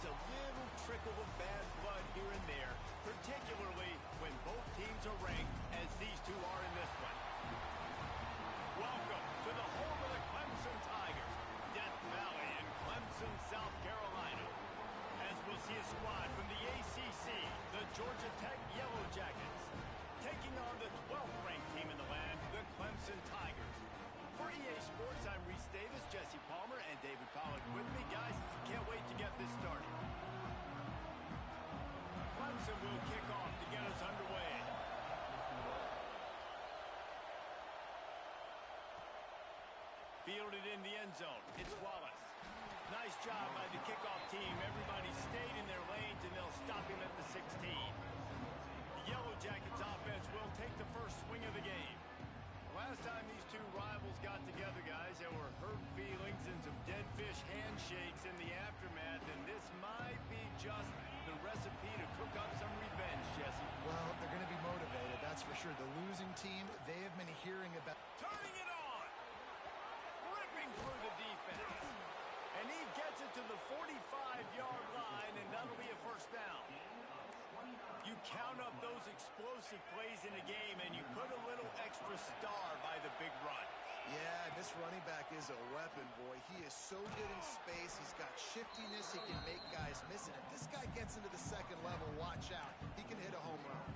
just a little trickle of bad blood here and there, particularly when both teams are ranked as these two are in this one. Welcome to the home of the Clemson Tigers, Death Valley in Clemson, South Carolina. As we'll see a squad from the ACC, the Georgia Tech Yellow Jackets, taking on the 12th ranked team in the land, the Clemson Tigers. For EA Sports, I'm Reese Davis, Jesse Palmer, and David Pollack with me. Guys, can't wait to get this started. Clemson will kick off to get us underway. Fielded in the end zone, it's Wallace. Nice job by the kickoff team. Everybody stayed in their lanes, and they'll stop him at the 16. The Yellow Jackets offense will take the first swing of the game. Last time these two rivals got together, guys, there were hurt feelings and some dead fish handshakes in the aftermath, and this might be just the recipe to cook up some revenge, Jesse. Well, they're going to be motivated, that's for sure. The losing team, they have been hearing about... Turning it on! Ripping through the defense. And he gets it to the 45-yard line, and that'll be a first down. You count up those explosive plays in a game, and you put a little extra star by the big run. Yeah, this running back is a weapon, boy. He is so good in space. He's got shiftiness. He can make guys miss it. If this guy gets into the second level, watch out. He can hit a home run.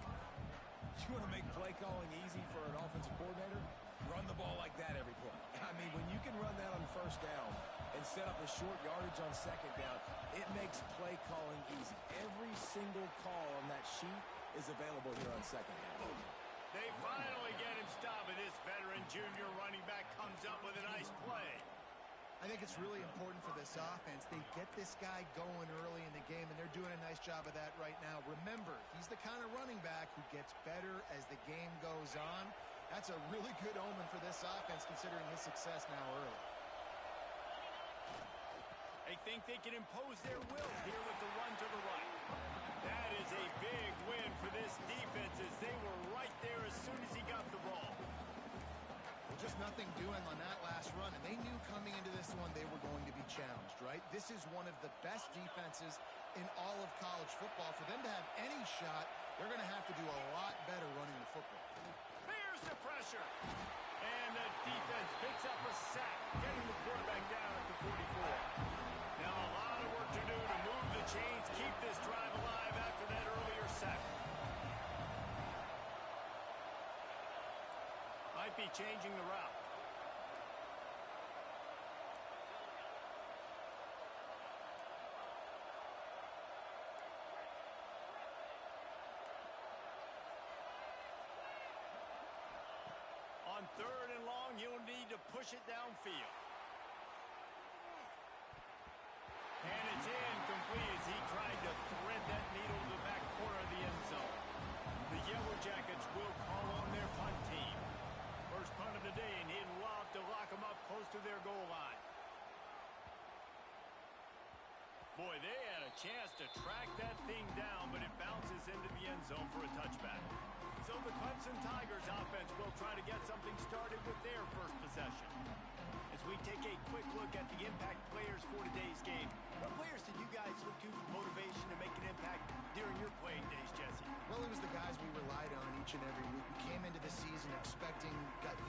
You want to make play calling easy for an offensive coordinator? Run the ball like that every play. I mean, when you can run that on first down and set up a short yardage on second down, it makes play calling easy. Every single call on that sheet is available here on second down. They finally get him stopped, and this veteran junior running back comes up with a nice play. I think it's really important for this offense. They get this guy going early in the game, and they're doing a nice job of that right now. Remember, he's the kind of running back who gets better as the game goes on. That's a really good omen for this offense, considering his success now early. They think they can impose their will here with the run to the right. That is a big win for this defense, as they were right there as soon as he got the ball. Just nothing doing on that last run, and they knew coming into this one they were going to be challenged, right? This is one of the best defenses in all of college football. For them to have any shot, they're going to have to do a lot better running the football. There's the pressure. And the defense picks up a sack, getting the quarterback down at the 44. Now a lot of work to do to move the chains, keep this drive alive after that earlier sack. Might be changing the route. On third and long, you'll need to push it downfield. And it's incomplete as he tried to thread that needle to the back corner of the end zone. The Yellow Jackets will call on their punt team. First punt of the day, and he'd love to lock them up close to their goal line. Boy, they had a chance to track that thing down, but it bounces into the end zone for a touchback. So the Clemson Tigers offense will try to get something started with their first possession. As we take a quick look at the impact players for today's game, what players did you guys look to for motivation to make an impact during your playing days, Jesse? Well, it was the guys we relied on each and every week. We came into the season expecting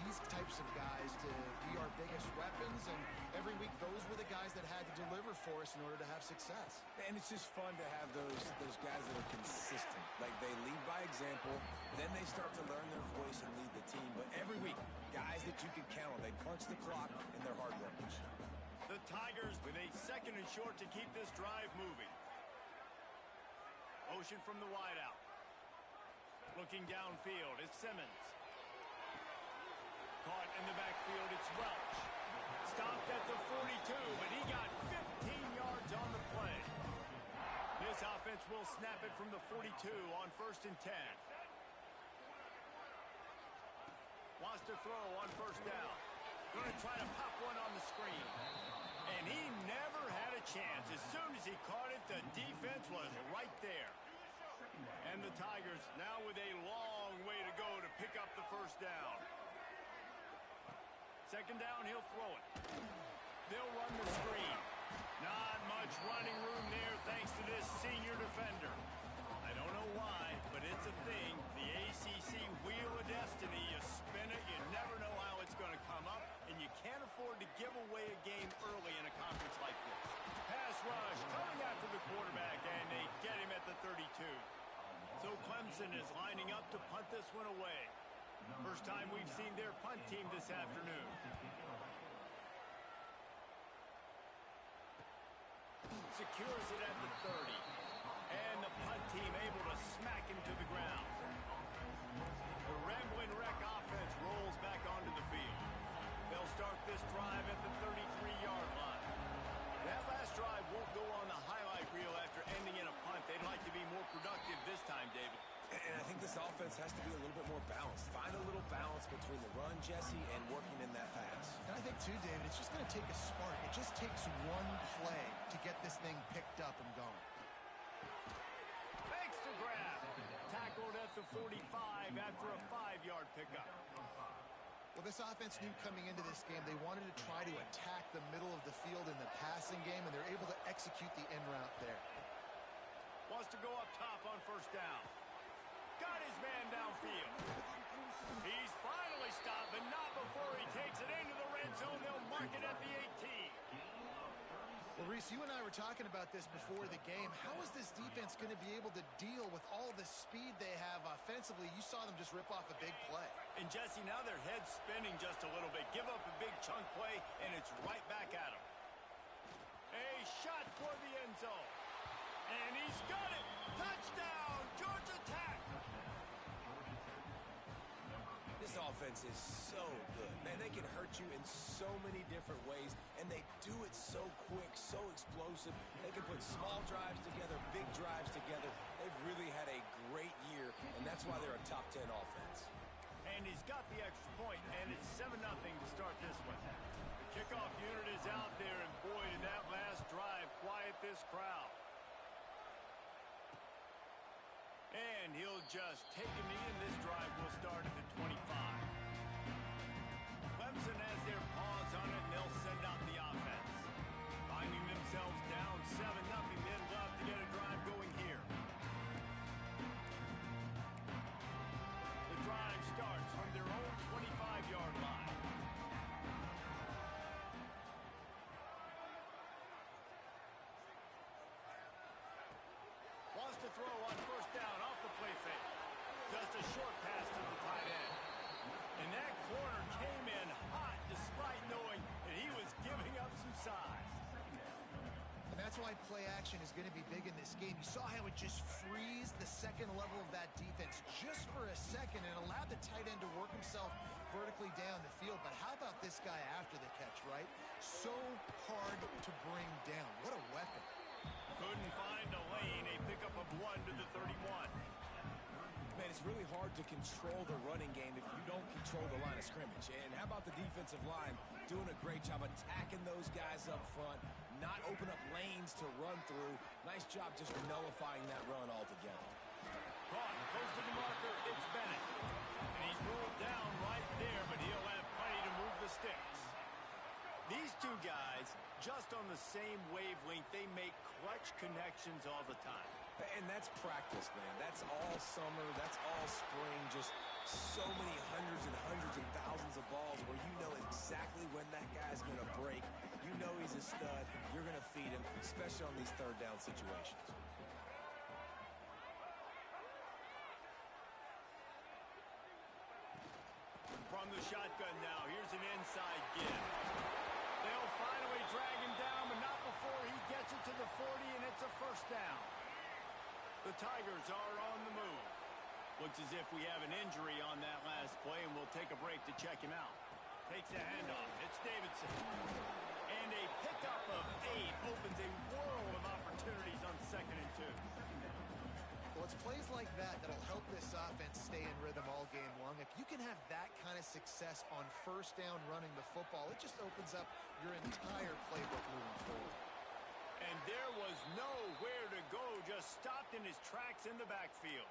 these types of guys to be our biggest weapons, and every week those were the guys that had to deliver for us in order to have success. And it's just fun to have those guys that are consistent. Like, they lead by example, then they start to learn their voice and lead the team. But every week, guys that you can count on, they punch the clock and they're hard workers. The Tigers with a second and short to keep this drive moving. Motion from the wideout. Looking downfield, it's Simmons. Caught in the backfield, it's Welch. Stopped at the 42, but he got 15 yards on the play. This offense will snap it from the 42 on 1st and 10. Wants to throw on first down. Going to try to pop one on the screen. And he never had a chance. As soon as he caught it, the defense was right there. And the Tigers now with a long way to go to pick up the first down. Second down, he'll throw it. They'll run the screen. Not much running room there thanks to this senior defender. I don't know why, but it's a thing. The ACC Wheel of Destiny, you spin it, you never know how it's going to come up, and you can't afford to give away a game early in a conference like this. Pass rush coming after the quarterback, and they get him at the 32. So Clemson is lining up to punt this one away. First time we've seen their punt team this afternoon. Secures it at the 30. And the punt team able to smack him to the ground. The rambling wreck offense rolls back onto the field. They'll start this drive at the 33-yard line. That last drive won't go on the highlight reel after ending in a punt. They'd like to be more productive this time, David. And I think this offense has to be a little bit more balanced. Find a little balance between the run, Jesse, and working in that pass. And I think, too, David, it's just going to take a spark. It just takes one play to get this thing picked up and going. Makes the grab. Tackled at the 45 after a 5-yard pickup. Well, this offense knew coming into this game they wanted to try to attack the middle of the field in the passing game, and they're able to execute the in route there. Wants to go up top on first down. Got his man downfield. He's finally stopped, but not before he takes it into the red zone. They'll mark it at the 18. Well, Reese, you and I were talking about this before the game. How is this defense going to be able to deal with all the speed they have offensively? You saw them just rip off a big play. And, Jesse, now their head's spinning just a little bit. Give up a big chunk play, and it's right back at them. A shot for the end zone. And he's got it. Touchdown, Georgia Tech. This offense is so good. Man, they can hurt you in so many different ways, and they do it so quick, so explosive. They can put small drives together, big drives together. They've really had a great year, and that's why they're a top 10 offense. And he's got the extra point, and it's 7-0 to start this one. The kickoff unit is out there, and boy, did that last drive quiet this crowd. And he'll just take a knee, and this drive will start at the 25. Clemson has their paws on it, and they'll send out the offense. Finding themselves down 7-0, they'd love to get a drive going here. The drive starts from their own 25-yard line. Wants to throw on first down off the play fake. Just a short pass to the tight end. And that corner came in hot despite knowing that he was giving up some size. And that's why play action is going to be big in this game. You saw how it just freezed the second level of that defense just for a second and allowed the tight end to work himself vertically down the field. But how about this guy after the catch, right? So hard to bring down. What a weapon. Couldn't find a lane. A pickup of 1 to the 31. Man, it's really hard to control the running game if you don't control the line of scrimmage. And how about the defensive line doing a great job attacking those guys up front, not open up lanes to run through. Nice job just nullifying that run altogether. Caught, close to the marker, it's Bennett. And he's rolled down right there, but he'll have plenty to move the sticks. These two guys, just on the same wavelength, they make clutch connections all the time. And that's practice, man. That's all summer. That's all spring. Just so many hundreds and thousands of balls where you know exactly when that guy's going to break. You know he's a stud. You're going to feed him, especially on these third down situations. From the shotgun now, here's an inside give. They'll finally drag him down, but not before he gets it to the 40, and it's a first down. The Tigers are on the move. Looks as if we have an injury on that last play, and we'll take a break to check him out. Takes the handoff. It's Davidson. And a pickup of 8 opens a world of opportunities on 2nd and 2. Well, it's plays like that that'll help this offense stay in rhythm all game long. If you can have that kind of success on first down running the football, it just opens up your entire playbook moving forward. And there was nowhere to go, just stopped in his tracks in the backfield.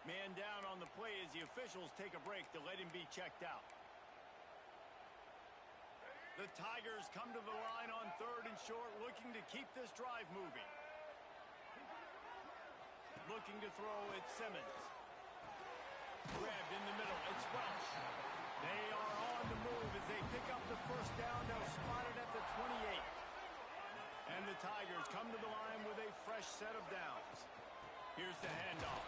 Man down on the play as the officials take a break to let him be checked out. The Tigers come to the line on 3rd and short, looking to keep this drive moving. Looking to throw, it's Simmons. Grabbed in the middle, it's Welsh. They are on the move as they pick up the first down. They'll spot it at the 28. And the Tigers come to the line with a fresh set of downs. Here's the handoff.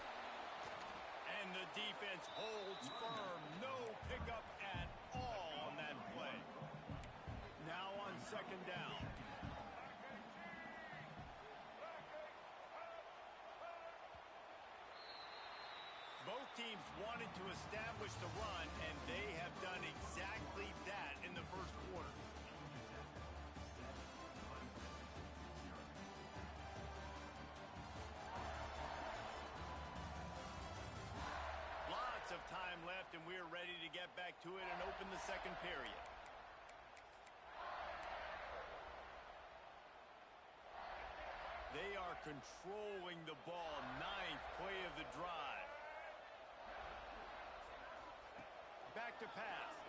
And the defense holds firm. No pickup at all on that play. Now on 2nd down. Both teams wanted to establish the run, and they have done exactly that in the first quarter. Lots of time left, and we're ready to get back to it and open the second period. They are controlling the ball. 9th play of the drive. Back to pass.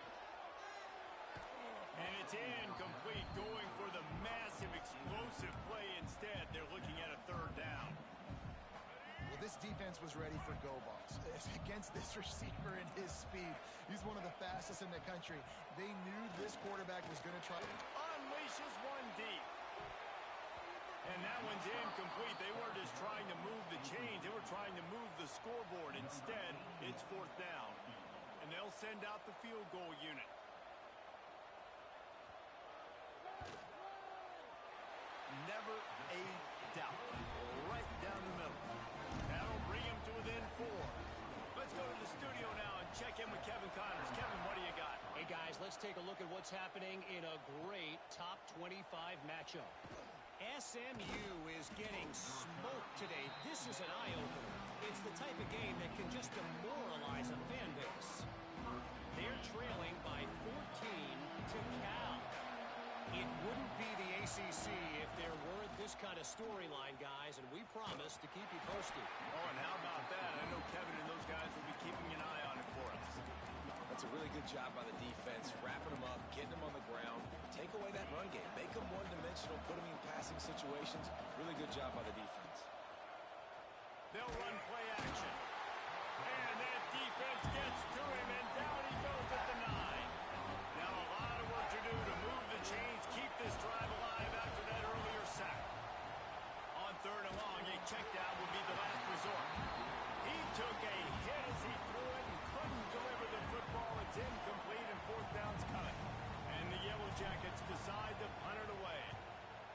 And it's incomplete, going for the massive explosive play instead. They're looking at a 3rd down. Well, this defense was ready for go balls. Against this receiver and his speed, he's one of the fastest in the country. They knew this quarterback was going to try. Unleashes one deep. And that one's incomplete. They weren't just trying to move the chains. They were trying to move the scoreboard. Instead, it's 4th down. And they'll send out the field goal unit. Never a doubt. Right down the middle. That'll bring him to within 4. Let's go to the studio now and check in with Kevin Connors. Kevin, what do you got? Hey, guys, let's take a look at what's happening in a great top 25 matchup. SMU is getting smoked today. This is an eye-opener. It's the type of game that can just demoralize a fan base. They're trailing by 14 to Cal. It wouldn't be the ACC if there weren't this kind of storyline, guys, and we promise to keep you posted. Oh, and how about that? I know Kevin and those guys will be keeping an eye on it for us. That's a really good job by the defense, wrapping them up, getting them on the ground. Take away that run game. Make them one-dimensional, put them in passing situations. Really good job by the defense. They'll run play action. And that defense gets to him, and down he goes at the 9. Now a lot of work to do to move the chains, keep this drive alive after that earlier sack. On 3rd and long, a check down will be the last resort. He took a hit as he threw it and couldn't deliver the football. It's incomplete, and 4th down's coming. And the Yellow Jackets decide to punt it away.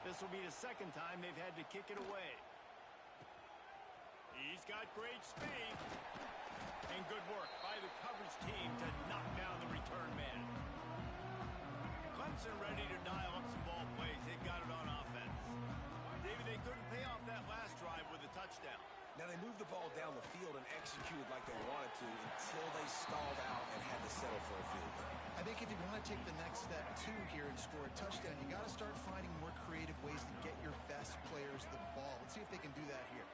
This will be the 2nd time they've had to kick it away. He's got great speed. And good work by the coverage team to knock down the return man. Clemson ready to dial up some ball plays. They've got it on offense. David, they couldn't pay off that last drive with a touchdown. Now, they moved the ball down the field and executed like they wanted to until they stalled out and had to settle for a field goal. I think if you want to take the next step, too, here and score a touchdown, you got to start finding more creative ways to get your best players the ball. Let's see if they can do that here.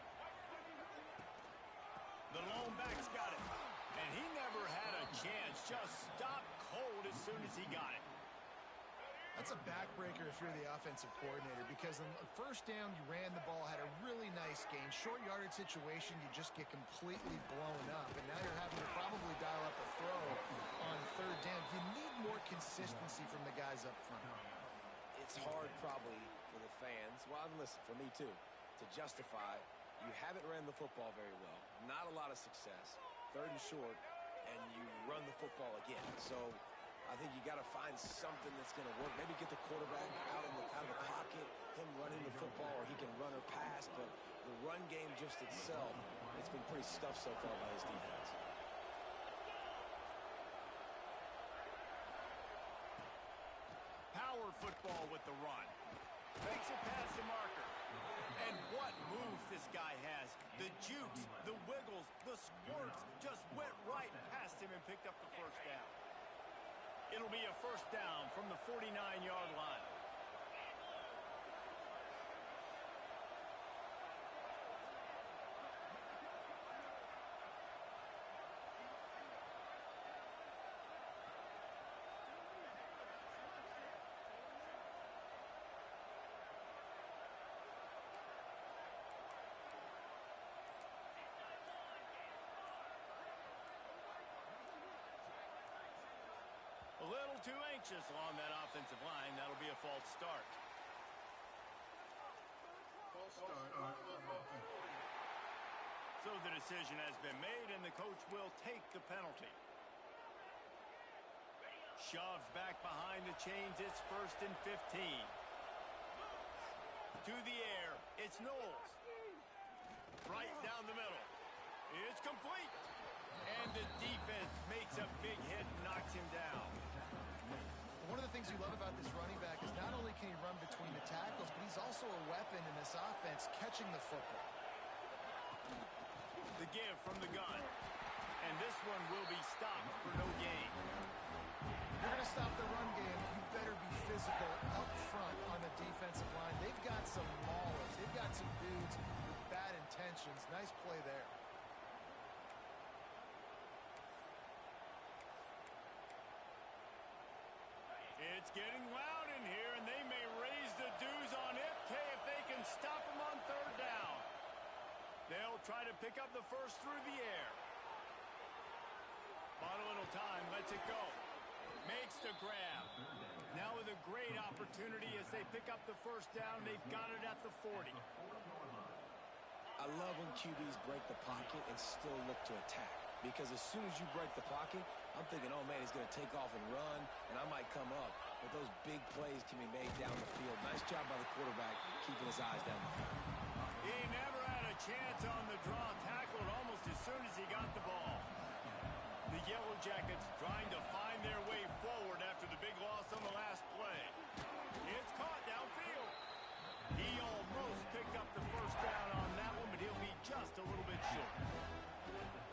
The lone back's got it. And he never had a chance. Just stopped cold as soon as he got it. That's a backbreaker if you're the offensive coordinator, because on the first down, you ran the ball, had a really nice gain. Short yardage situation, you just get completely blown up. And now you're having to probably dial up a throw on 3rd down. You need more consistency from the guys up front. It's hard probably for the fans, well, and listen, for me too, to justify you haven't ran the football very well. Not a lot of success. 3rd and short, and you run the football again. So I think you got to find something that's going to work. Maybe get the quarterback out of the pocket, him running the football, or he can run or pass. But the run game just itself, it's been pretty stuffed so far by his defense. Power football with the run. Makes it past the marker. And what moves this guy has. The jukes, the wiggles, the squirts just went right past him and picked up the first down. It'll be a first down from the 49-yard line. A little too anxious along that offensive line. That'll be a false start. So the decision has been made, and the coach will take the penalty. Shoves back behind the chains. It's 1st and 15. To the air. It's Knowles. Right down the middle. It's complete. And the defense makes a big hit and knocks him down. One of the things you love about this running back is not only can he run between the tackles, but he's also a weapon in this offense catching the football. The give from the gun. And this one will be stopped for no gain. You're going to stop the run game, you better be physical up front on the defensive line. They've got some maulers. They've got some dudes with bad intentions. Nice play there. It's getting loud in here, and they may raise the dues on Ipke if they can stop him on 3rd down. They'll try to pick up the first through the air. Bought a little time, lets it go. Makes the grab. Now with a great opportunity as they pick up the first down. They've got it at the 40. I love when QBs break the pocket and still look to attack. Because as soon as you break the pocket, I'm thinking, oh, man, he's going to take off and run, and I might come up. But those big plays can be made down the field. Nice job by the quarterback keeping his eyes down the field. He never had a chance on the draw. Tackled almost as soon as he got the ball. The Yellow Jackets trying to find their way forward after the big loss on the last play. It's caught downfield. He almost picked up the first down on that one, but he'll be just a little bit short.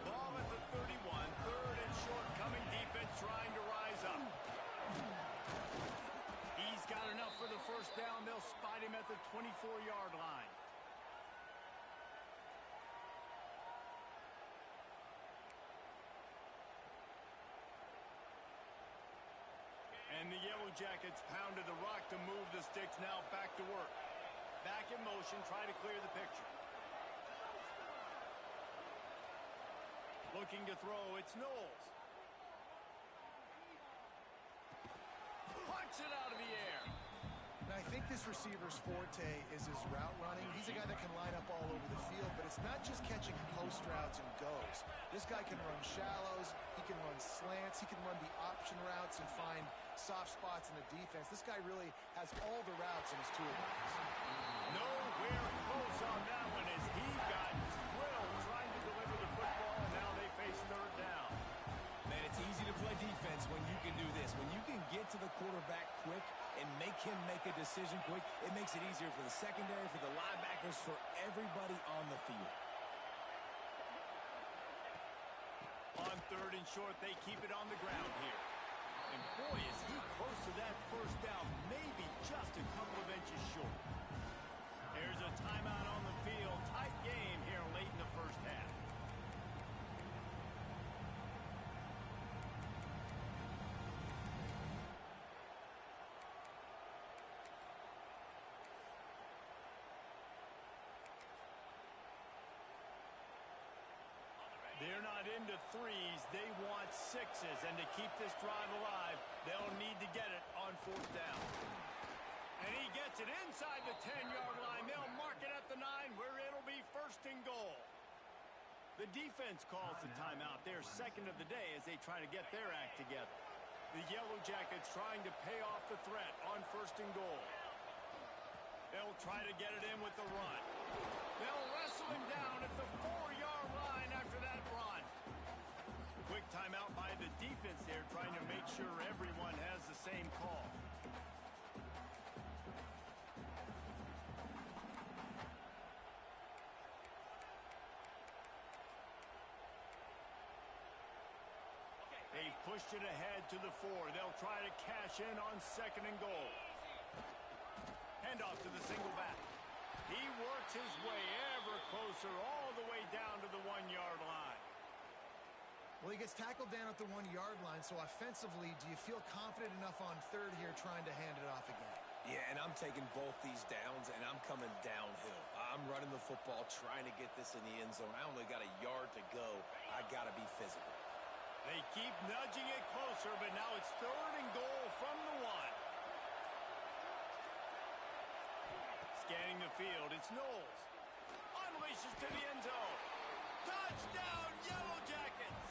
Ball at the 31, 3rd and short, coming defense trying to rise up. He's got enough for the first down. They'll spot him at the 24-yard line. And the Yellow Jackets pounded the rock to move the sticks. Now back to work. Back in motion, try to clear the picture. Looking to throw, it's Knowles. Punch it out of the air. Now, I think this receiver's forte is his route running. He's a guy that can line up all over the field, but it's not just catching post routes and goes. This guy can run shallows, he can run slants, he can run the option routes and find soft spots in the defense. This guy really has all the routes in his toolbox. Nowhere close on that one as he got drilled trying to deliver the football, and now they face 3rd down. Man, it's easy to play defense when you can do this. When you can get to the quarterback quick and make him make a decision quick, it makes it easier for the secondary, for the linebackers, for everybody on the field. On 3rd and short, they keep it on the ground here. And boy, is he close to that first down, maybe just a couple of inches short. There's a timeout on the field. Tight game here late in the first half. They're not into threes. They want sixes. And to keep this drive alive, they'll need to get it on 4th down. And he gets it inside the 10-yard line. They'll mark it at the 9 where it'll be 1st and goal. The defense calls the timeout. They're 2nd of the day as they try to get their act together. The Yellow Jackets trying to pay off the threat on 1st and goal. They'll try to get it in with the run. They'll wrestle him down at the 4-yard line after that run. Quick timeout by the defense there, trying to make sure everyone has the same call. They've pushed it ahead to the 4. They'll try to cash in on 2nd and goal. Handoff to the single back. He works his way ever closer all the way down to the 1-yard line. Well, he gets tackled down at the 1-yard line, so offensively, do you feel confident enough on 3rd here trying to hand it off again? Yeah, and I'm taking both these downs, and I'm coming downhill. I'm running the football, trying to get this in the end zone. I only got a yard to go. I got to be physical. They keep nudging it closer, but now it's 3rd and goal from the 1. Scanning the field, it's Knowles. Unleashes to the end zone. Touchdown, Yellow Jackets!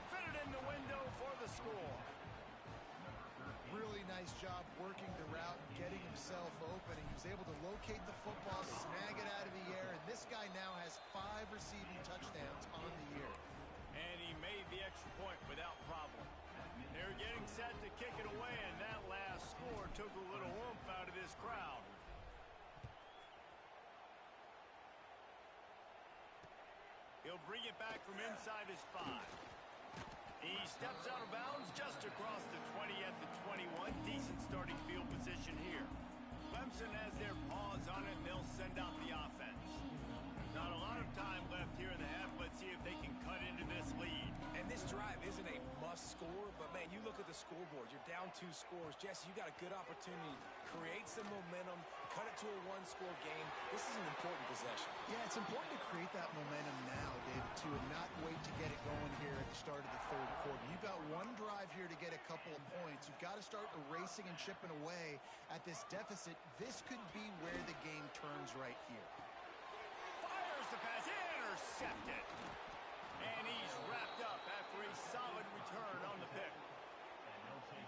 Fitted in the window for the score. Really nice job working the route and getting himself open. He was able to locate the football, snag it out of the air, and this guy now has 5 receiving touchdowns on the year. And he made the extra point without problem. They're getting set to kick it away, and that last score took a little oomph out of this crowd. He'll bring it back from inside his 5. He steps out of bounds just across the 20 at the 21. Decent starting field position here. Clemson has their paws on it, and they'll send out the offense. Not a lot of time left here in the half. Let's see if they can cut into this lead. And this drive isn't a must score, but man, you look at the scoreboard. You're down 2 scores. Jesse, you got a good opportunity. Create some momentum. Cut it to a 1-score game. This is an important possession. Yeah, it's important to create that momentum now, David, too, and not wait to get it going here at the start of the 3rd quarter. You've got 1 drive here to get a couple of points. You've got to start erasing and chipping away at this deficit. This could be where the game turns right here. Fires the pass, intercepted. And he's wrapped up after a solid return on the pick.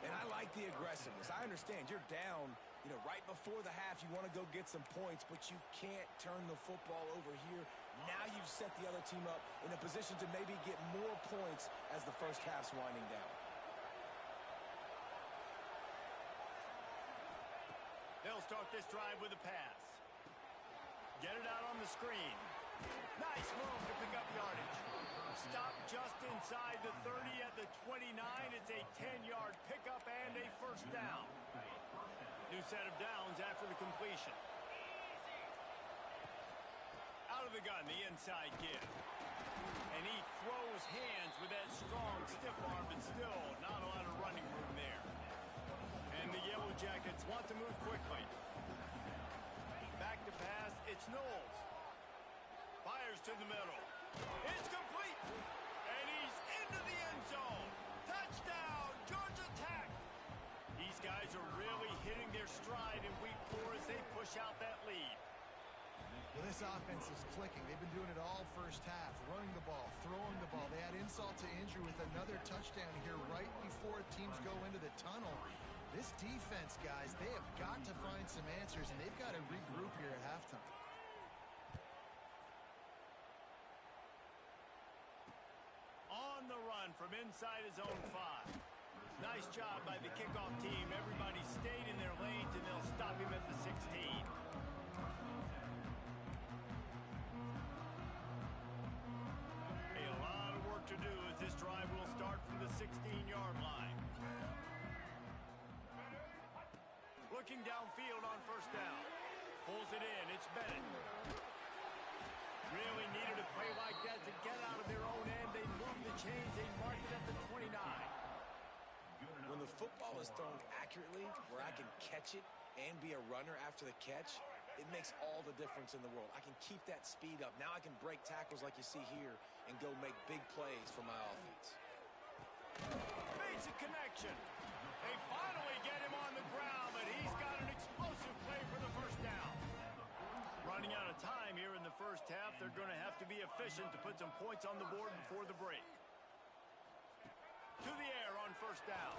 And I like the aggressiveness. I understand you're down, right before the half. You want to go get some points, but you can't turn the football over here. Now you've set the other team up in a position to maybe get more points as the first half's winding down. They'll start this drive with a pass. Get it out on the screen. Nice move to pick up yardage. Stop just inside the 30 at the 29. It's a 10-yard pickup and a first down. New set of downs after the completion. Out of the gun, the inside give. And he throws hands with that strong, stiff arm, but still not a lot of running room there. And the Yellow Jackets want to move quickly. Back to pass, it's Knowles. Fires to the middle. It's complete. And he's into the end zone. Touchdown, Georgia Tech. These guys are really hitting their stride in week 4 as they push out that lead. Well, this offense is clicking. They've been doing it all first half, running the ball, throwing the ball. They had insult to injury with another touchdown here right before teams go into the tunnel. This defense, guys, they have got to find some answers, and they've got to regroup here at halftime. On the run from inside his own 5. Nice job by the kickoff team. Everybody stayed in their lanes, and they'll stop him at the 16. A lot of work to do as this drive will start from the 16-yard line. Looking downfield on first down. Pulls it in. It's Bennett. Really needed a play like that to get out of their own end. They moved the chains. They marked it at the 29. When the football is thrown accurately, where I can catch it and be a runner after the catch, it makes all the difference in the world. I can keep that speed up. Now I can break tackles like you see here and go make big plays for my offense. Basic connection. They finally get him on the ground, but he's got an explosive play for the first down. Running out of time here in the first half. They're going to have to be efficient to put some points on the board before the break. To the air on first down.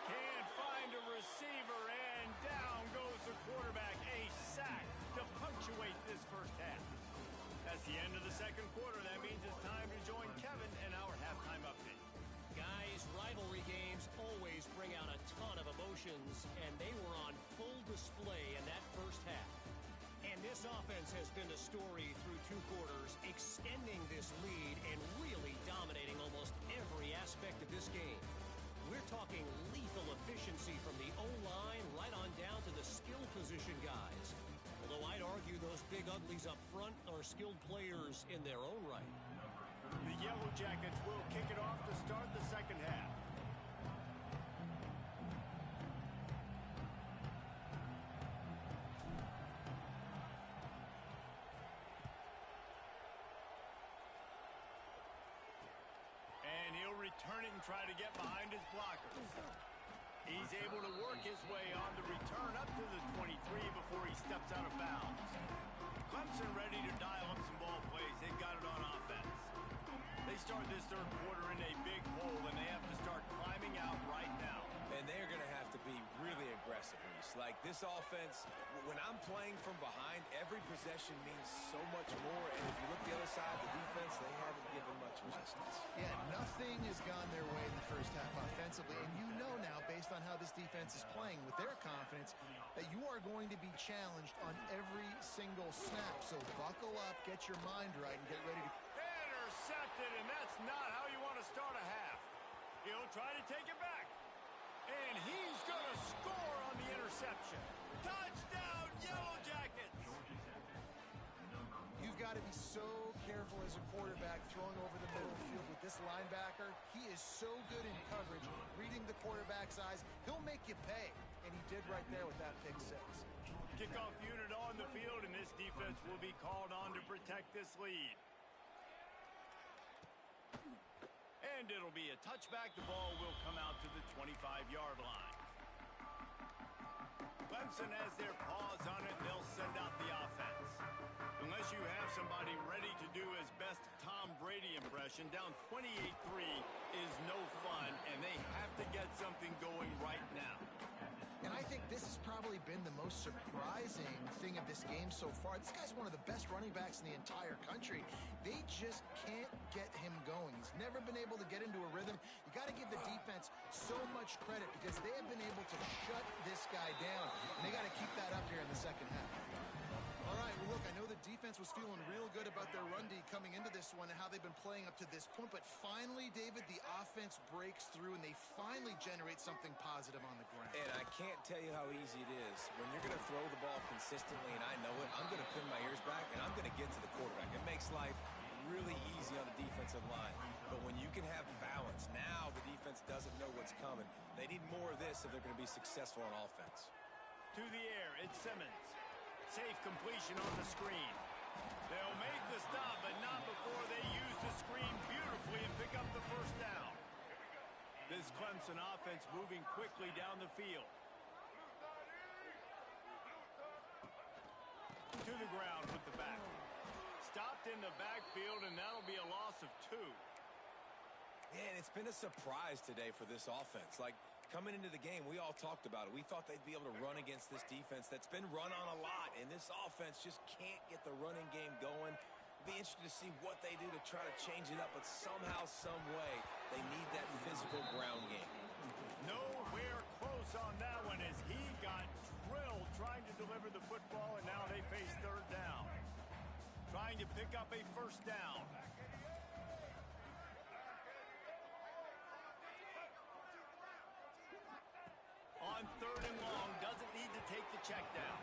Can't find a receiver, and down goes the quarterback. A sack to punctuate this first half. That's the end of the second quarter. That means it's time to join Kevin in our halftime update. Guys, rivalry games always bring out a ton of emotions, and they were on full display in that first half. And this offense has been a story through 2 quarters, extending this lead and really dominating almost every aspect of this game. We're talking lethal efficiency from the O-line right on down to the skill position guys. Although I'd argue those big uglies up front are skilled players in their own right. The Yellow Jackets will kick it off to start the second half. return it and try to get behind his blockers. He's able to work his way on the return up to the 23 before he steps out of bounds. Clemson ready to dial up some ball plays. They've got it on offense. They start this third quarter in a big hole, and they have to start climbing out right now. And they're going to have to be really aggressive, Reese. Like, this offense, when I'm playing from behind, every possession means so much more. And if you look the other side, the defense, they haven't given much resistance. Yeah, nothing has gone their way in the first half offensively. And you know now, based on how this defense is playing with their confidence, that you are going to be challenged on every single snap. So buckle up, get your mind right, and get ready to... Intercepted, and that's not how you want to start a half. He'll try to take it back. And he's going to score on the interception. Touchdown, Yellow Jackets! You've got to be so careful as a quarterback throwing over the middle of the field with this linebacker. He is so good in coverage, reading the quarterback's eyes. He'll make you pay, and he did right there with that pick six. Kickoff unit on the field, and this defense will be called on to protect this lead. And it'll be a touchback. The ball will come out to the 25-yard line. Clemson has their paws on it. They'll send out the offense. Unless you have somebody ready to do his best Tom Brady impression, down 28-3 is no fun, and they have to get something going right now. And I think this has probably been the most surprising thing of this game so far. This guy's one of the best running backs in the entire country. They just can't get him going. He's never been able to get into a rhythm. You got to give the defense so much credit because they have been able to shut this guy down. And they got to keep that up here in the second half. All right, well, look, I know the defense was feeling real good about their run D coming into this one and how they've been playing up to this point. But finally, David, the offense breaks through and they finally generate something positive on the ground. And I can't tell you how easy it is. When you're going to throw the ball consistently, and I know it, I'm going to pin my ears back, and I'm going to get to the quarterback. It makes life really easy on the defensive line. But when you can have balance, now the defense doesn't know what's coming. They need more of this if they're going to be successful on offense. To the air, it's Simmons. Safe completion on the screen. They'll make the stop, but not before they use the screen beautifully and pick up the first down. This Clemson offense moving quickly down the field. To the ground with the back. Stopped in the backfield, and that'll be a loss of 2. Man, it's been a surprise today for this offense. Like, coming into the game, we all talked about it. We thought they'd be able to run against this defense that's been run on a lot, and this offense just can't get the running game going. Be interested to see what they do to try to change it up, but somehow, some way, they need that physical ground game. Nowhere close on that one as he got drilled trying to deliver the football, and now they face third down. Trying to pick up a first down. On third and long, doesn't need to take the check down.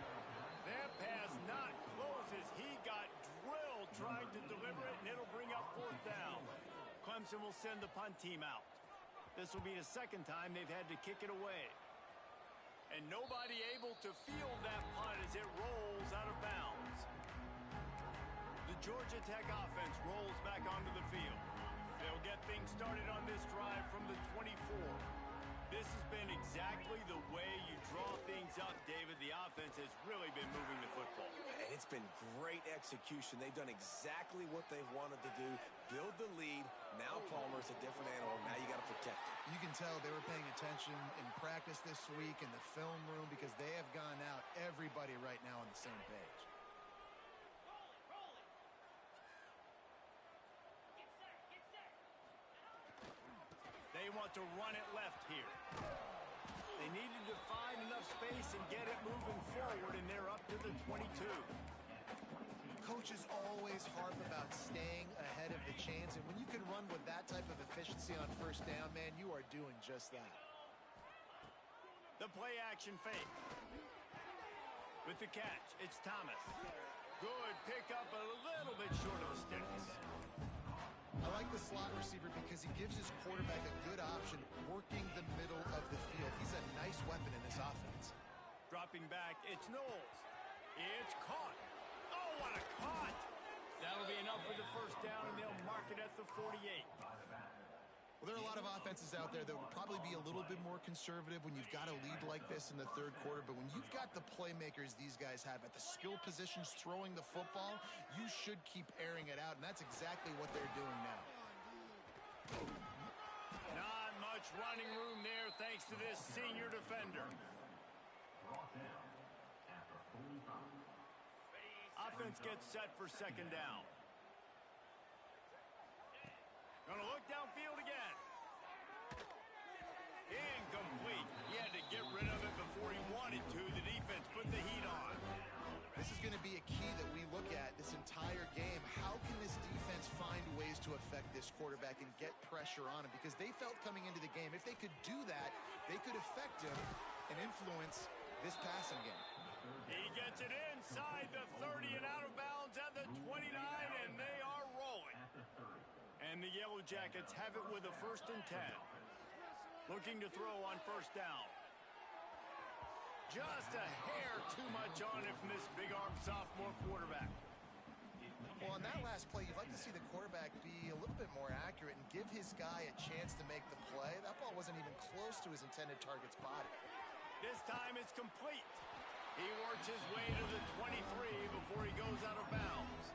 That pass not close as he got drilled trying to deliver it, and it'll bring up fourth down. Clemson will send the punt team out. This will be the second time they've had to kick it away. And nobody able to field that punt as it rolls out of bounds. The Georgia Tech offense rolls back onto the field. They'll get things started on this drive from the 24. This has been exactly the way you draw things up, David. The offense has really been moving the football. And it's been great execution. They've done exactly what they've wanted to do. Build the lead. Now Palmer's a different animal. Now you got to protect it. You can tell they were paying attention in practice this week in the film room because they have gone out, everybody right now on the same page. They want to run it left here. They needed to find enough space and get it moving forward, and they're up to the 22. Coaches always harp about staying ahead of the chains, and when you can run with that type of efficiency on first down, man, you are doing just that. The play action fake. With the catch, it's Thomas. Good pickup, a little bit short of the sticks. I like the slot receiver because he gives his quarterback a good option working the middle of the field. He's a nice weapon in this offense. Dropping back, it's Knowles. It's caught. Oh, what a caught. That'll be enough for the first down, and they'll mark it at the 48. Well, there are a lot of offenses out there that would probably be a little bit more conservative when you've got a lead like this in the third quarter. But when you've got the playmakers these guys have at the skill positions throwing the football, you should keep airing it out, and that's exactly what they're doing now. Not much running room there thanks to this senior defender. Offense gets set for second down. Gonna look downfield again. Incomplete. He had to get rid of it before he wanted to. The defense put the heat on. This is going to be a key that we look at this entire game. How can this defense find ways to affect this quarterback and get pressure on him? Because they felt coming into the game, if they could do that, they could affect him and influence this passing game. He gets it inside the 30 and out of bounds at the 29, and they are rolling. And the Yellow Jackets have it with a 1st and 10. Looking to throw on first down. Just a hair too much on it from this big-arm sophomore quarterback. Well, on that last play, you'd like to see the quarterback be a little bit more accurate and give his guy a chance to make the play. That ball wasn't even close to his intended target's body. This time it's complete. He works his way to the 23 before he goes out of bounds.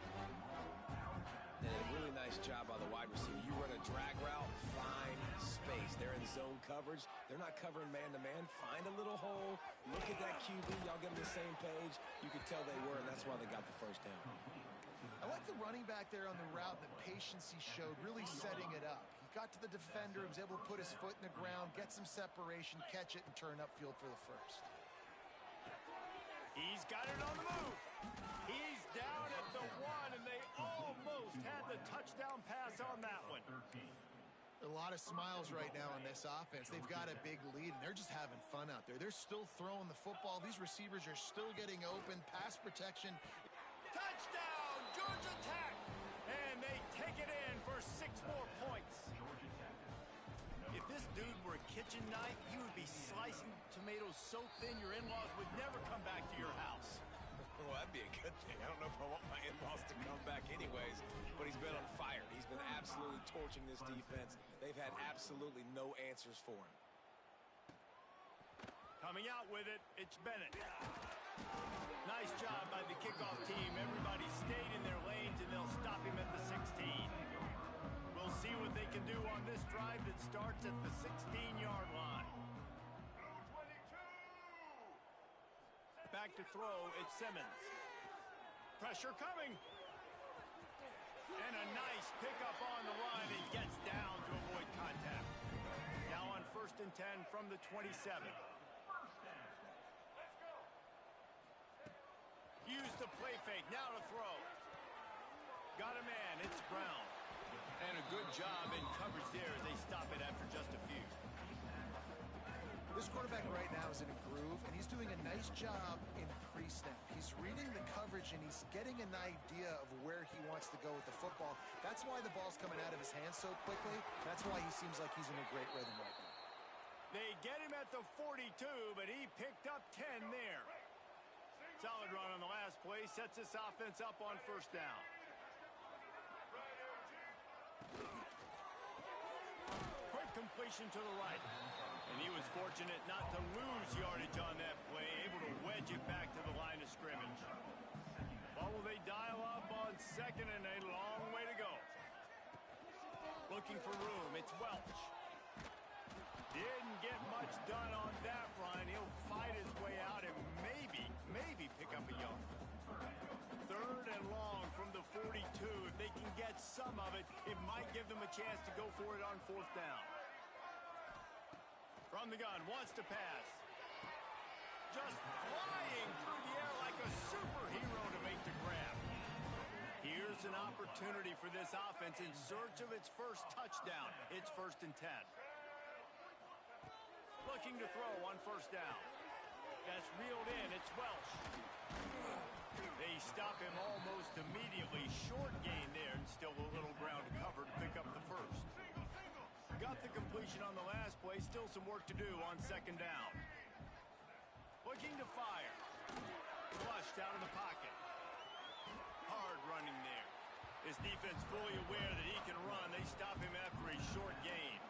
And a really nice job by the wide receiver. You run a drag route, find space. They're in zone coverage. They're not covering man-to-man. Find a little hole. Look at that QB. Y'all get on the same page. You could tell they were, and that's why they got the first down. I like the running back there on the route, the patience he showed, really setting it up. He got to the defender, was able to put his foot in the ground, get some separation, catch it, and turn upfield for the first. He's got it on the move. He's down at the 1, and they almost had the touchdown pass on that one. A lot of smiles right now on this offense. They've got a big lead, and they're just having fun out there. They're still throwing the football. These receivers are still getting open. Pass protection. Touchdown, Georgia Tech! And they take it in for 6 more points. If this dude were a kitchen knife, he would be slicing tomatoes so thin your in-laws would never come back to your house. Well, that'd be a good thing. I don't know if I want my in-laws to come back anyways, but he's been on fire. He's been absolutely torching this defense. They've had absolutely no answers for him. Coming out with it, it's Bennett. Nice job by the kickoff team. Everybody stayed in their lanes, and they'll stop him at the 16. We'll see what they can do on this drive that starts at the 16-yard line. Back to throw, it's Simmons. Pressure coming. And a nice pickup on the run and gets down to avoid contact. Now on 1st and 10 from the 27. Use the play fake, now to throw. Got a man, it's Brown. And a good job in coverage there as they stop it after just a few. This quarterback right now is in a groove, and he's doing a nice job in pre-snap. He's reading the coverage, and he's getting an idea of where he wants to go with the football. That's why the ball's coming out of his hands so quickly. That's why he seems like he's in a great rhythm right now. They get him at the 42, but he picked up 10 there. Solid run on the last play, sets this offense up on first down. Quick completion to the right. And he was fortunate not to lose yardage on that play, able to wedge it back to the line of scrimmage. What will they dial up on 2nd and a long way to go? Looking for room, it's Welch. Didn't get much done on that run. He'll fight his way out and maybe pick up a yard. 3rd and long from the 42. If they can get some of it, it might give them a chance to go for it on 4th down. From the gun, wants to pass. Just flying through the air like a superhero to make the grab. Here's an opportunity for this offense in search of its first touchdown. It's 1st and 10. Looking to throw on 1st down. That's reeled in. It's Welch. They stop him almost immediately. Short gain there, and still a little ground to cover to pick up the first. Got the completion on the last play. Still some work to do on 2nd down. Looking to fire. Flushed out of the pocket. Hard running there. His defense fully aware that he can run. They stop him after a short gain.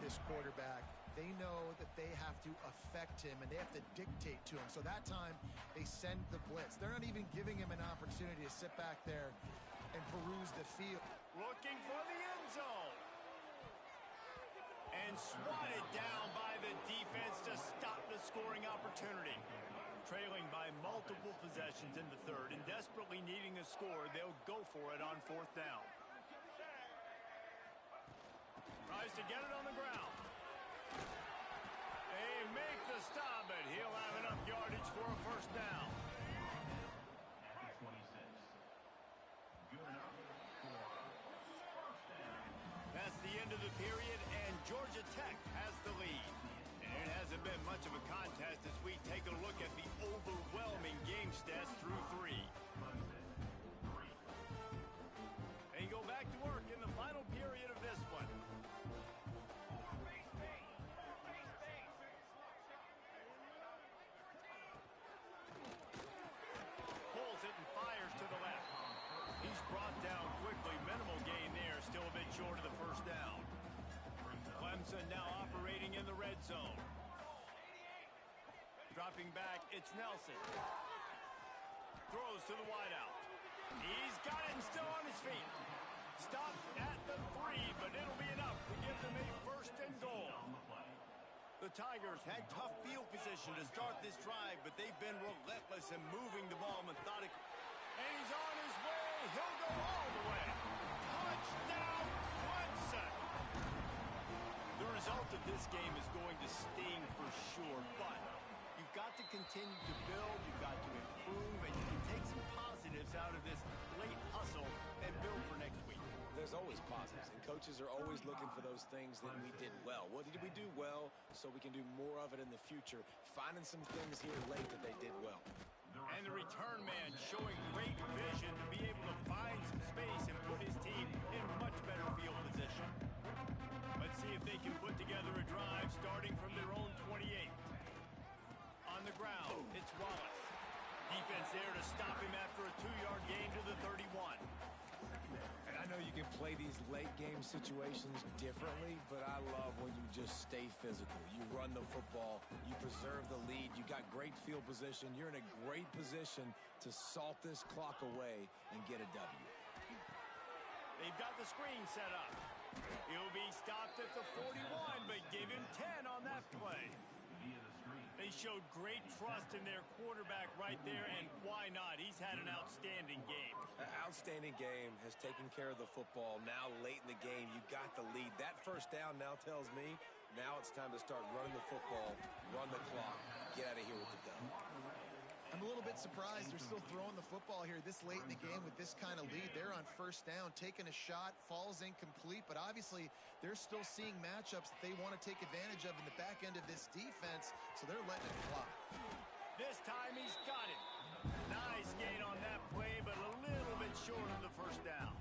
this quarterback. They know that they have to affect him and they have to dictate to him. So that time they send the blitz. They're not even giving him an opportunity to sit back there and peruse the field. Looking for the end zone. And swatted down by the defense to stop the scoring opportunity. Trailing by multiple possessions in the third and desperately needing a score, they'll go for it on fourth down. Tries to get it on the ground. They make the stop, but he'll have enough yardage for a first down. That's the end of the period, and Georgia Tech has the lead. And it hasn't been much of a contest as we take a look at the overwhelming game stats through three. They go back to work in the final period of this one. Pulls it and fires to the left. He's brought down quickly. Minimal gain there. Still a bit short of the first down. Clemson now operating in the red zone. Dropping back, it's Nelson. Throws to the wideout. He's got it and still on his feet. Stopped at the 3, but it'll be enough to give them a first and goal. The Tigers had tough field position to start this drive, but they've been relentless in moving the ball methodically. And he's on his way. He'll go all the way. Touchdown, Clemson. The result of this game is going to sting for sure, but you've got to continue to build, you've got to improve, and you can take some positives out of this late hustle and build for next week. There's always positives, and coaches are always looking for those things that we did well. What did we do well so we can do more of it in the future? Finding some things here late that they did well. And the return man showing great vision to be able to find some space and put his team in much better field position. Let's see if they can put together a drive starting from their own 28. On the ground, it's Wallace. Defense there to stop him after a 2-yard gain to the 31. And I know you can play these late game situations differently, but I love when you just stay physical. You run the football, you preserve the lead, you got great field position, you're in a great position to salt this clock away and get a W. They've got the screen set up. He'll be stopped at the 41, but give him 10 on that play. They showed great trust in their quarterback right there, and why not? He's had an outstanding game. An outstanding game, has taken care of the football. Now late in the game, you got the lead. That first down now tells me now it's time to start running the football, run the clock, get out of here with the dub. I'm a little bit surprised they're still throwing the football here this late in the game with this kind of lead. They're on first down, taking a shot, falls incomplete, but obviously they're still seeing matchups that they want to take advantage of in the back end of this defense, so they're letting it fly. This time he's got it. Nice gain on that play, but a little bit short of the first down.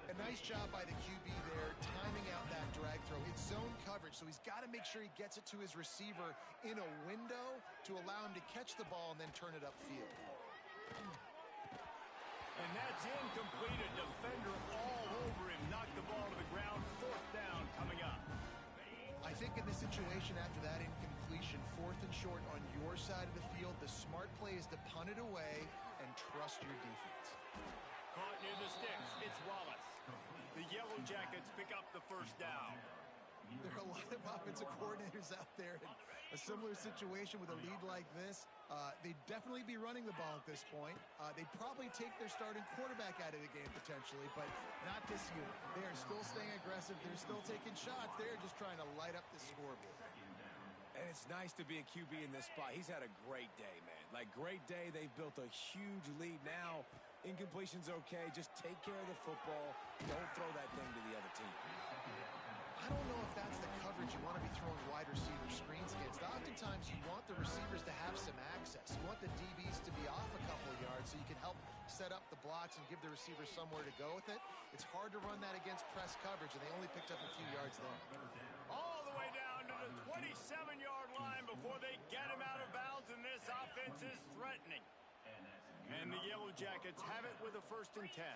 A nice job by the QB there, timing out that drag throw. It's zone coverage, so he's got to make sure he gets it to his receiver in a window to allow him to catch the ball and then turn it upfield. And that's incomplete. A defender all over him. Knocked the ball to the ground. Fourth down coming up. I think in this situation after that incompletion, fourth and short on your side of the field, the smart play is to punt it away and trust your defense. Caught near the sticks. It's Wallace. The Yellow Jackets pick up the first down. There are a lot of offensive coordinators out there in a similar situation with a lead like this. They'd definitely be running the ball at this point. They'd probably take their starting quarterback out of the game potentially, but not this unit. They are still staying aggressive. They're still taking shots. They're just trying to light up the scoreboard. And it's nice to be a QB in this spot. He's had a great day, man. Like, great day. They've built a huge lead now. Incompletion's okay. Just take care of the football. Don't throw that thing to the other team. I don't know if that's the coverage you want to be throwing wide receiver screens against. Oftentimes, you want the receivers to have some access. You want the DBs to be off a couple of yards so you can help set up the blocks and give the receivers somewhere to go with it. It's hard to run that against press coverage, and they only picked up a few yards there. All the way down to the 27-yard line before they get him out of bounds, and this offense is threatening. And the Yellow Jackets have it with a 1st and 10.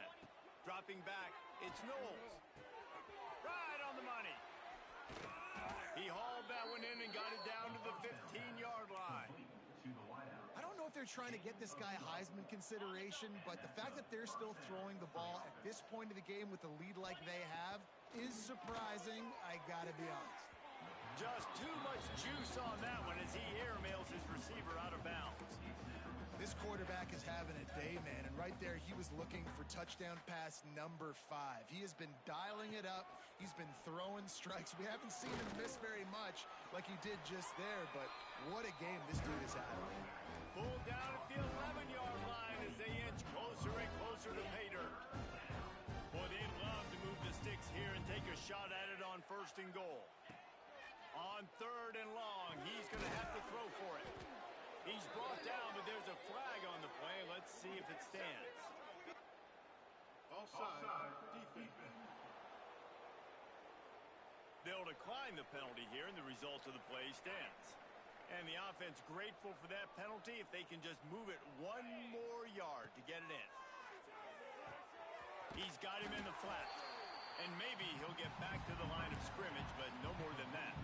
Dropping back, it's Knowles. Right on the money. He hauled that one in and got it down to the 15-yard line. I don't know if they're trying to get this guy Heisman consideration, but the fact that they're still throwing the ball at this point of the game with a lead like they have is surprising, I gotta be honest. Just too much juice on that one as he airmails his receiver out of bounds. This quarterback is having a day, man, and right there he was looking for touchdown pass number 5. He has been dialing it up. He's been throwing strikes. We haven't seen him miss very much like he did just there, but what a game this dude is having. Pulled down at the 11-yard line as they inch closer and closer to pay dirt. Boy, they'd love to move the sticks here and take a shot at it on 1st and goal. On 3rd and long, he's going to have to throw for it. He's brought down, but there's a flag on the play. Let's see if it stands. Offside, defense. They'll decline the penalty here, and the result of the play stands. And the offense grateful for that penalty if they can just move it 1 more yard to get it in. He's got him in the flat. And maybe he'll get back to the line of scrimmage, but no more than that.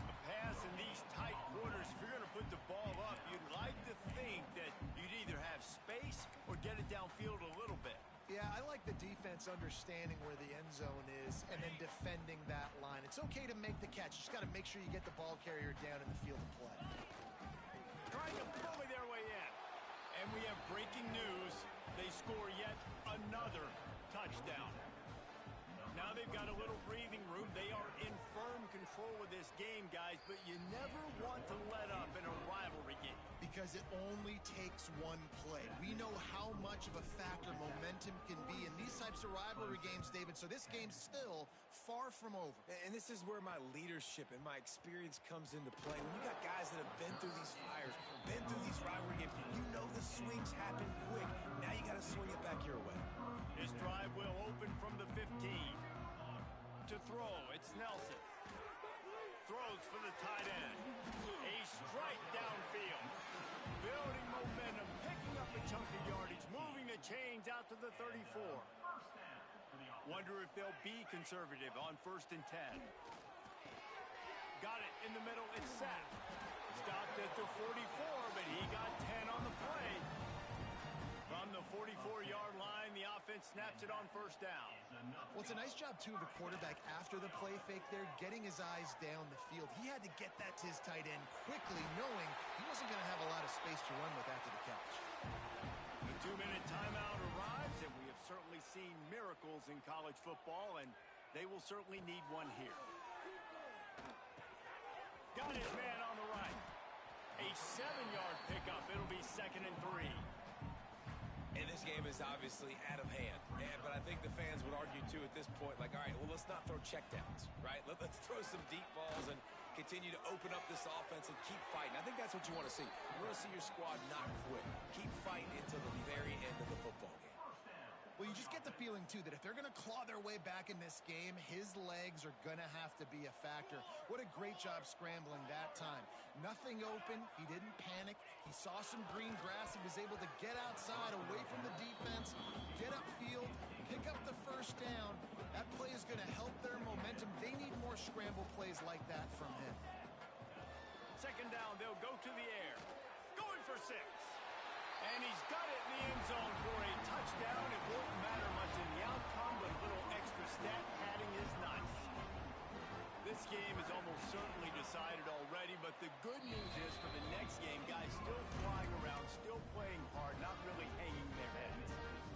A pass in these tight quarters, if you're going to put the ball up, you'd like to think that you'd either have space or get it downfield a little bit. Yeah, I like the defense understanding where the end zone is and then defending that line. It's okay to make the catch. You just got to make sure you get the ball carrier down in the field of play. Trying to bully their way in. And we have breaking news. They score yet another touchdown. Now they've got a little breathing room. They are in firm control of this game, guys, but you never want to let up in a rivalry game. Because it only takes one play. We know how much of a factor momentum can be in these types of rivalry games, David, so this game's still far from over. And this is where my leadership and my experience comes into play. When you got guys that have been through these fires, been through these rivalry games, you know the swings happen quick. Now you got to swing it back your way. This drive will open from the 15. To throw, it's Nelson. Throws for the tight end. A strike downfield. Building momentum, picking up a chunk of yardage, moving the chains out to the 34. Wonder if they'll be conservative on 1st and 10. Got it in the middle, it's set. Stopped at the 44, but he got 10 on the play. From the 44-yard line, the offense snaps it on 1st down. Well, it's a nice job, too, of the quarterback after the play fake there, getting his eyes down the field. He had to get that to his tight end quickly, knowing he wasn't going to have a lot of space to run with after the catch. The 2-minute timeout arrives, and we have certainly seen miracles in college football, and they will certainly need one here. Got his man on the right. A 7-yard pickup. It'll be 2nd and 3. And this game is obviously out of hand. But I think the fans would argue, too, at this point, like, all right, well, let's not throw checkdowns, right? Let's throw some deep balls and continue to open up this offense and keep fighting. I think that's what you want to see. You want to see your squad not quit. Keep fighting until the very end of the football game. Well, you just get the feeling, too, that if they're going to claw their way back in this game, his legs are going to have to be a factor. What a great job scrambling that time. Nothing open. He didn't panic. He saw some green grass. He was able to get outside, away from the defense, get upfield, pick up the 1st down. That play is going to help their momentum. They need more scramble plays like that from him. 2nd down, they'll go to the air. Going for 6. And he's got it in the end zone for a touchdown. It won't matter much in the outcome, but a little extra stat padding is nice. This game is almost certainly decided already, but the good news is for the next game, guys still flying around, still playing hard, not really hanging their heads.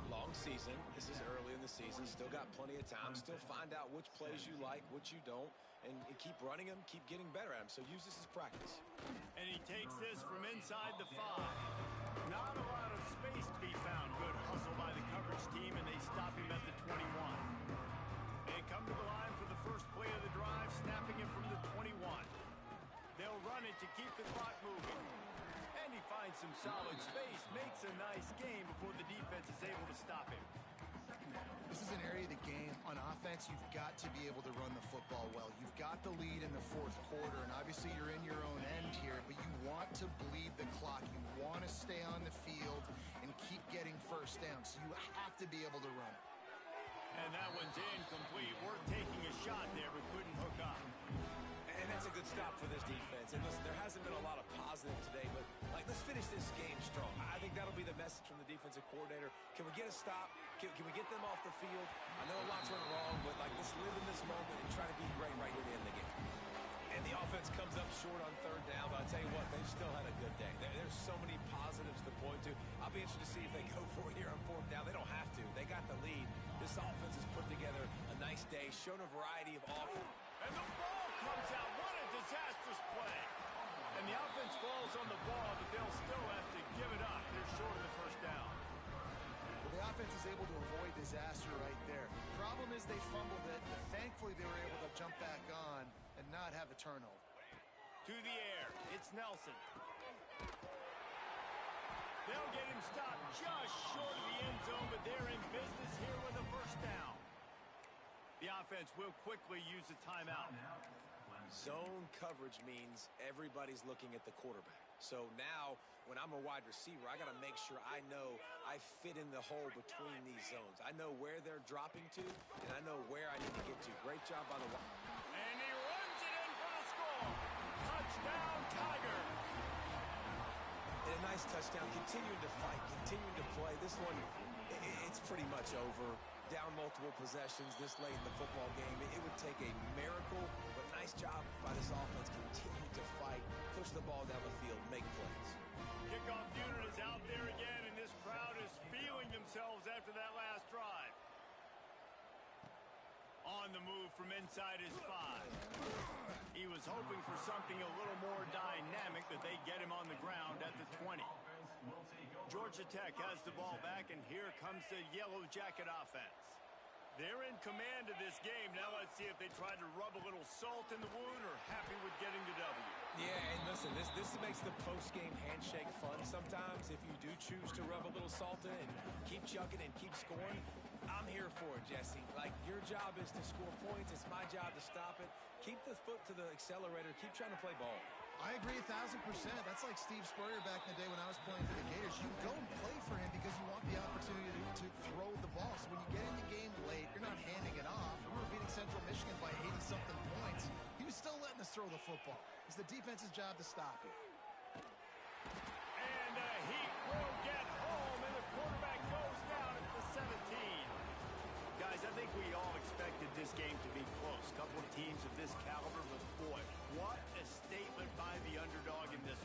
Long season. This is early in the season. Still got plenty of time. Still find out which plays you like, which you don't, and keep running them, keep getting better at them. So use this as practice. And he takes this from inside the 5. Not a lot of space to be found. Good hustle by the coverage team, and they stop him at the 21. They come to the line for the first play of the drive, snapping it from the 21. They'll run it to keep the clock moving. And he finds some solid space, makes a nice game before the defense is able to stop him. This is an area of the game. On offense, you've got to be able to run the football well. You've got the lead in the 4th quarter, and obviously you're in your own end here, but you want to bleed the clock. You want to stay on the field and keep getting 1st down, so you have to be able to run it. And that one's incomplete. We're taking a shot there, but couldn't hook up. And that's a good stop for this defense. And listen, there hasn't been a lot of positive today, but let's finish this game strong. I think that'll be the message from the defensive coordinator. Can we get a stop? Can we get them off the field? I know a lot's went wrong, but let's live in this moment and try to be great right here at the end of the game. And the offense comes up short on third down, but I'll tell you what, they've still had a good day. There's so many positives to point to. I'll be interested to see if they go for it here on fourth down. They don't have to. They got the lead. This offense has put together a nice day, shown a variety of offense. And the ball comes out. What a disastrous play. And the offense falls on the ball, but they'll still have to give it up. They're short of the first down. Well, the offense is able to avoid disaster right there. Problem is they fumbled it, but thankfully they were able to jump back on and not have a turnover. To the air. It's Nelson. They'll get him stopped just short of the end zone, but they're in business here with a first down. The offense will quickly use a timeout. Zone coverage means everybody's looking at the quarterback. So now, when I'm a wide receiver, I got to make sure I know I fit in the hole between these zones. I know where they're dropping to, and I know where I need to get to. Great job by the wide. And he runs it in for the score. Touchdown, Tiger. And a nice touchdown. Continuing to fight, continuing to play. This one, it's pretty much over. Down multiple possessions this late in the football game. It would take a miracle, but nice job by this offense. Continue to fight, push the ball down the field, make plays. Kickoff unit is out there again, and this crowd is feeling themselves after that last drive. On the move from inside his 5. He was hoping for something a little more dynamic, but they get him on the ground at the 20. Georgia Tech has the ball back, and here comes the Yellow Jacket offense. They're in command of this game. Now let's see if they try to rub a little salt in the wound or happy with getting the W. Yeah, and listen, this makes the post-game handshake fun sometimes. If you do choose to rub a little salt in and keep chugging and keep scoring, I'm here for it, Jesse. Your job is to score points. It's my job to stop it. Keep the foot to the accelerator. Keep trying to play ball. I agree 1,000%. That's like Steve Spurrier back in the day when I was playing for the Gators. You go and play for him because you want the opportunity to throw the ball. So when you get in the game late, you're not handing it off. We were beating Central Michigan by 80-something points. He was still letting us throw the football. It's the defense's job to stop it. And he will get home, and the quarterback goes down at the 17. Guys, I think we all expected this game to be close. Couple of teams of this caliber, but boy, what a statement by the underdog